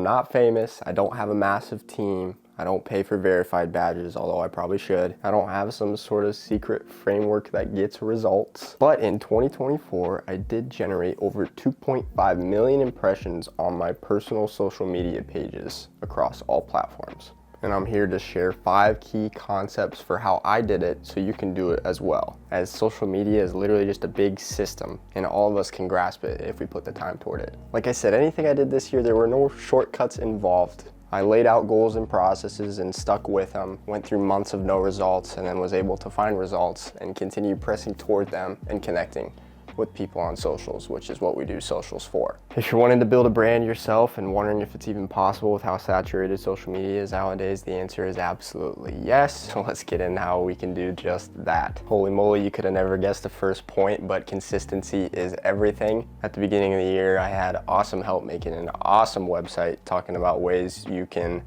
not famous. I don't have a massive team. I don't pay for verified badges, although I probably should. I don't have some sort of secret framework that gets results. But in 2024, I did generate over 2.5 million impressions on my personal social media pages across all platforms. And I'm here to share 5 key concepts for how I did it so you can do it as well. As social media is literally just a big system and all of us can grasp it if we put the time toward it. Like I said, anything I did this year, there were no shortcuts involved. I laid out goals and processes and stuck with them, went through months of no results, and then was able to find results and continue pressing toward them and connecting with people on socials, which is what we do socials for. If you're wanting to build a brand yourself and wondering if it's even possible with how saturated social media is nowadays, the answer is absolutely yes. So let's get into how we can do just that. Holy moly, you could have never guessed the first point, but consistency is everything. At the beginning of the year, I had awesome help making an awesome website talking about ways you can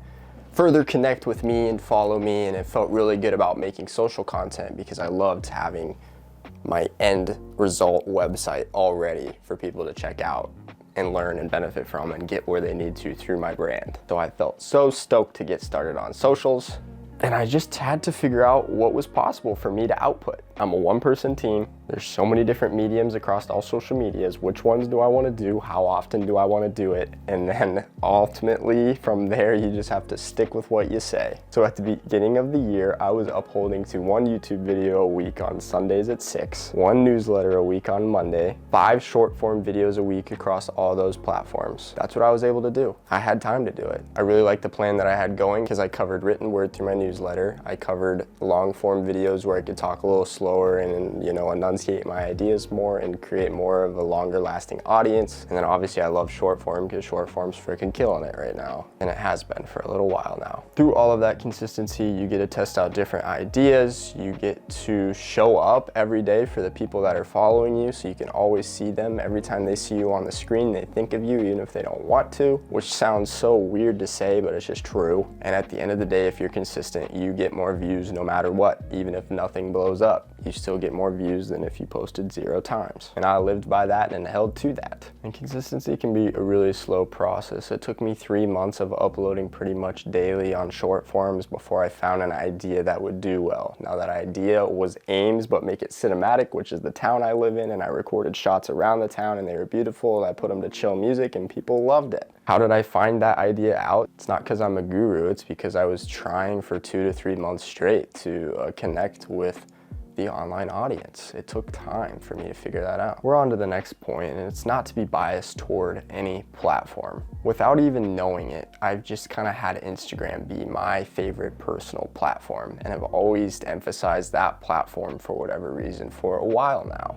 further connect with me and follow me, and it felt really good about making social content because I loved having my end result website already for people to check out and learn and benefit from and get where they need to through my brand. So I felt so stoked to get started on socials, and I just had to figure out what was possible for me to output. I'm a one-person team. There's so many different mediums across all social medias. Which ones do I want to do? How often do I want to do it? And then ultimately from there, you just have to stick with what you say. So at the beginning of the year, I was upholding to 1 YouTube video a week on Sundays at 6, 1 newsletter a week on Monday, 5 short form videos a week across all those platforms. That's what I was able to do. I had time to do it. I really liked the plan that I had going because I covered written word through my newsletter. I covered long form videos where I could talk a little slower and, you know, enunciate my ideas more and create more of a longer lasting audience. And then obviously I love short form because short form's freaking killing it right now. And it has been for a little while now. Through all of that consistency, you get to test out different ideas. You get to show up every day for the people that are following you so you can always see them. Every time they see you on the screen, they think of you even if they don't want to, which sounds so weird to say, but it's just true. And at the end of the day, if you're consistent, you get more views no matter what. Even if nothing blows up, you still get more views than if you posted 0 times. And I lived by that and held to that. And consistency can be a really slow process. It took me 3 months of uploading pretty much daily on short forms before I found an idea that would do well. Now that idea was Ames, but make it cinematic, which is the town I live in, and I recorded shots around the town and they were beautiful. I put them to chill music and people loved it. How did I find that idea out? It's not because I'm a guru, it's because I was trying for 2 to 3 months straight to connect with the online audience. It took time for me to figure that out. We're on to the next point, and it's not to be biased toward any platform. Without even knowing it, I've just kind of had Instagram be my favorite personal platform, and I've always emphasized that platform for whatever reason for a while now.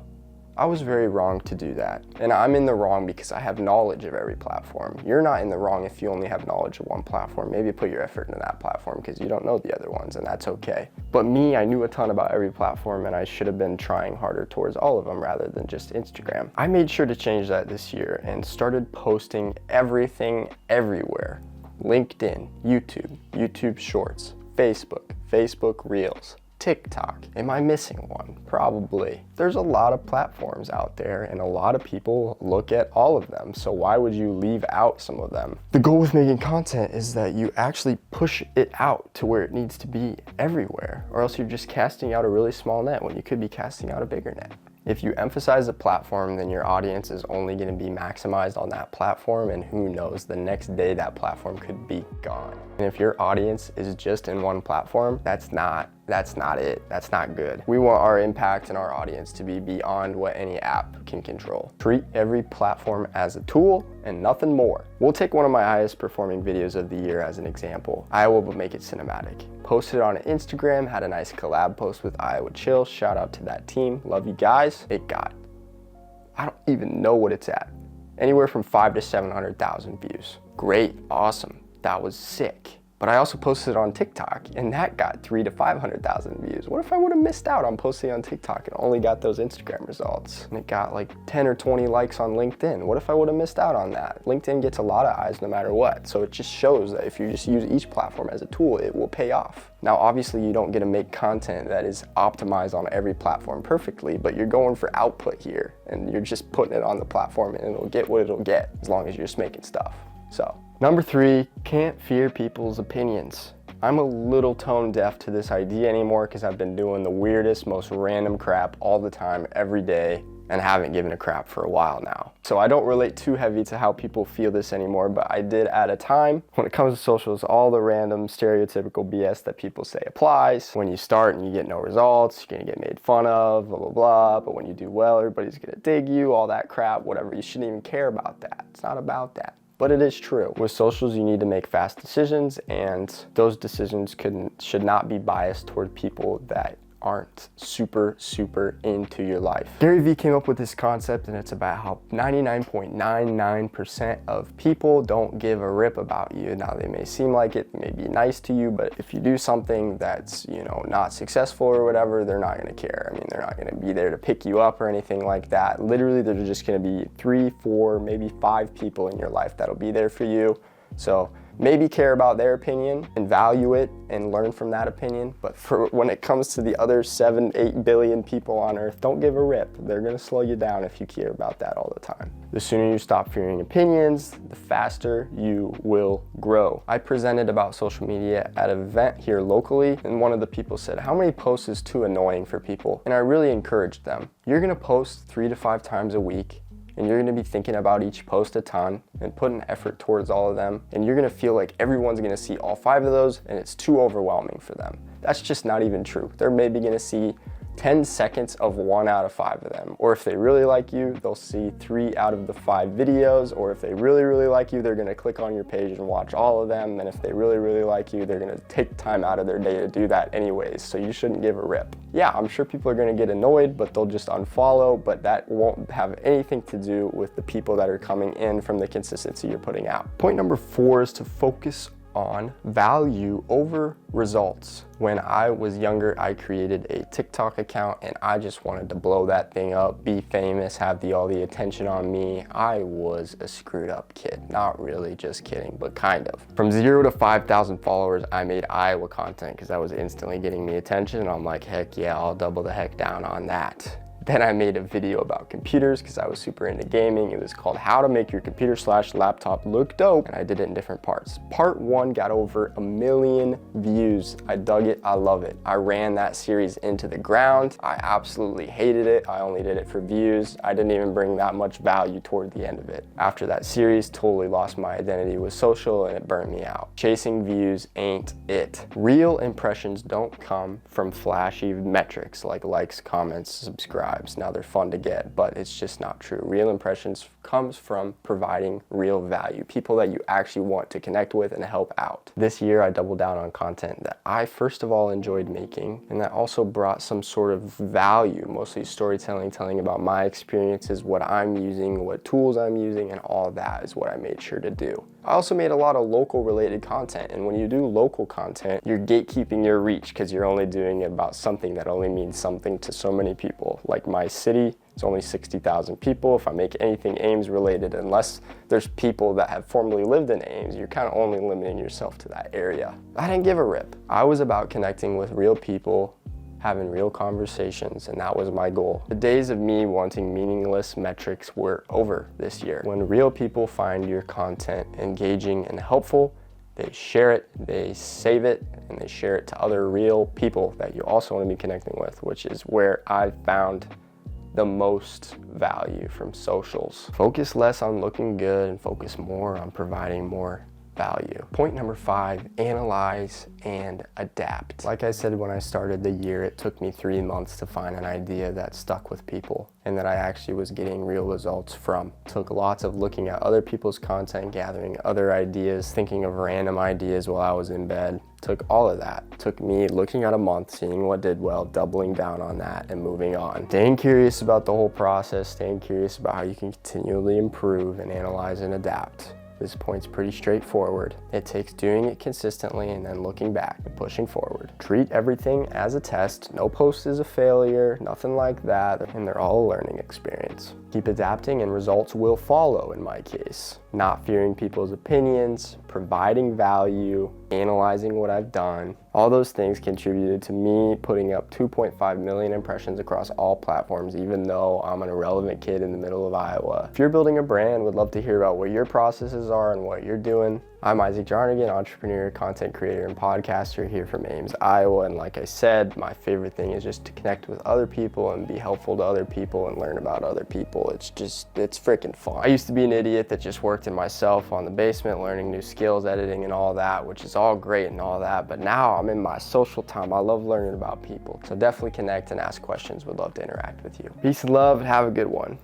I was very wrong to do that. And I'm in the wrong because I have knowledge of every platform. You're not in the wrong if you only have knowledge of one platform. Maybe put your effort into that platform because you don't know the other ones, and that's okay. But me, I knew a ton about every platform and I should have been trying harder towards all of them rather than just Instagram. I made sure to change that this year and started posting everything everywhere. LinkedIn, YouTube, YouTube Shorts, Facebook Reels, TikTok. Am I missing one? Probably. There's a lot of platforms out there and a lot of people look at all of them, so why would you leave out some of them? The goal with making content is that you actually push it out to where it needs to be everywhere, or else you're just casting out a really small net when you could be casting out a bigger net. If you emphasize a platform, then your audience is only going to be maximized on that platform, and who knows, the next day that platform could be gone. And if your audience is just in one platform, that's not it. That's not good. We want our impact and our audience to be beyond what any app can control. Treat every platform as a tool and nothing more. We'll take one of my highest performing videos of the year as an example, Iowa but make it cinematic. Posted on Instagram, had a nice collab post with Iowa Chill. Shout out to that team. Love you guys. It got, I don't even know what it's at. Anywhere from 500,000 to 700,000 views. Great, awesome. That was sick. But I also posted it on TikTok and that got 300,000 to 500,000 views. What if I would have missed out on posting on TikTok and only got those Instagram results? And it got like 10 or 20 likes on LinkedIn. What if I would have missed out on that? LinkedIn gets a lot of eyes no matter what. So it just shows that if you just use each platform as a tool, it will pay off. Now, obviously you don't get to make content that is optimized on every platform perfectly, but you're going for output here and you're just putting it on the platform and it'll get what it'll get as long as you're just making stuff. So Number 3, can't fear people's opinions. I'm a little tone deaf to this idea anymore because I've been doing the weirdest, most random crap all the time, every day, and haven't given a crap for a while now. So I don't relate too heavy to how people feel this anymore, but I did at a time. When it comes to socials, all the random stereotypical BS that people say applies. When you start and you get no results, you're gonna get made fun of, blah, blah, blah. But when you do well, everybody's gonna dig you, all that crap, whatever. You shouldn't even care about that. It's not about that. But it is true. With socials, you need to make fast decisions, and those decisions should not be biased toward people that aren't super into your life. Gary Vee came up with this concept, and it's about how 99.99% of people don't give a rip about you. Now, they may seem like it, may be nice to you, but if you do something that's, not successful or whatever, they're not gonna care. I mean, they're not gonna be there to pick you up or anything like that. Literally, there's just gonna be 3, 4, maybe 5 people in your life that'll be there for you. So maybe care about their opinion and value it and learn from that opinion. But for when it comes to the other 7, 8 billion people on earth, don't give a rip. They're gonna slow you down if you care about that all the time. The sooner you stop fearing opinions, the faster you will grow. I presented about social media at an event here locally, and one of the people said, how many posts is too annoying for people? And I really encouraged them. You're gonna post 3 to 5 times a week, and you're gonna be thinking about each post a ton and putting effort towards all of them, and you're gonna feel like everyone's gonna see all 5 of those and it's too overwhelming for them. That's just not even true. They're maybe gonna see 10 seconds of 1 out of 5 of them. Or if they really like you, they'll see 3 out of the 5 videos. Or if they really like you, they're gonna click on your page and watch all of them. And if they really like you, they're gonna take time out of their day to do that anyways. So you shouldn't give a rip. Yeah, I'm sure people are gonna get annoyed, but they'll just unfollow, but that won't have anything to do with the people that are coming in from the consistency you're putting out. Point number 4 is to focus on value over results. When I was younger, I created a TikTok account and I just wanted to blow that thing up, be famous, have all the attention on me. I was a screwed up kid. Not really, just kidding, but kind of. From 0 to 5,000 followers, I made Iowa content because that was instantly getting me attention, and I'm like, heck yeah, I'll double the heck down on that. Then I made a video about computers because I was super into gaming. It was called How to Make Your Computer/Laptop Look Dope, and I did it in different parts. Part 1 got over 1 million views. I dug it, I love it. I ran that series into the ground. I absolutely hated it. I only did it for views. I didn't even bring that much value toward the end of it. After that series, totally lost my identity with social and it burned me out. Chasing views ain't it. Real impressions don't come from flashy metrics like likes, comments, subscribes. Now they're fun to get, but it's just not true. Real impressions comes from providing real value, people that you actually want to connect with and help out. This year I doubled down on content that I first of all enjoyed making, and that also brought some sort of value, mostly storytelling, telling about my experiences, what I'm using, what tools I'm using, and all that is what I made sure to do. I also made a lot of local related content, and when you do local content, you're gatekeeping your reach because you're only doing it about something that only means something to so many people. Like my city, it's only 60,000 people. If I make anything Ames related, unless there's people that have formerly lived in Ames, you're kind of only limiting yourself to that area. I didn't give a rip. I was about connecting with real people, having real conversations, and that was my goal. The days of me wanting meaningless metrics were over this year. When real people find your content engaging and helpful, they share it, they save it, and they share it to other real people that you also want to be connecting with, which is where I found the most value from socials. Focus less on looking good and focus more on providing more value. Point number 5, analyze and adapt. Like I said, when I started the year, it took me 3 months to find an idea that stuck with people and that I actually was getting real results from. Took lots of looking at other people's content, gathering other ideas, thinking of random ideas while I was in bed. Took all of that. Took me looking at a month, seeing what did well, doubling down on that and moving on. Staying curious about the whole process, staying curious about how you can continually improve and analyze and adapt. This point's pretty straightforward. It takes doing it consistently and then looking back and pushing forward. Treat everything as a test. No post is a failure, nothing like that, and they're all a learning experience. Keep adapting and results will follow in my case. Not fearing people's opinions, providing value, analyzing what I've done. All those things contributed to me putting up 2.5 million impressions across all platforms, even though I'm an irrelevant kid in the middle of Iowa. If you're building a brand, would love to hear about what your processes are and what you're doing. I'm Isaac Jarnigan, entrepreneur, content creator, and podcaster here from Ames, Iowa. And like I said, my favorite thing is just to connect with other people and be helpful to other people and learn about other people. It's freaking fun. I used to be an idiot that just worked in myself on the basement, learning new skills, editing and all that, which is all great and all that. But now I'm in my social time. I love learning about people. So definitely connect and ask questions. Would love to interact with you. Peace and love and have a good one.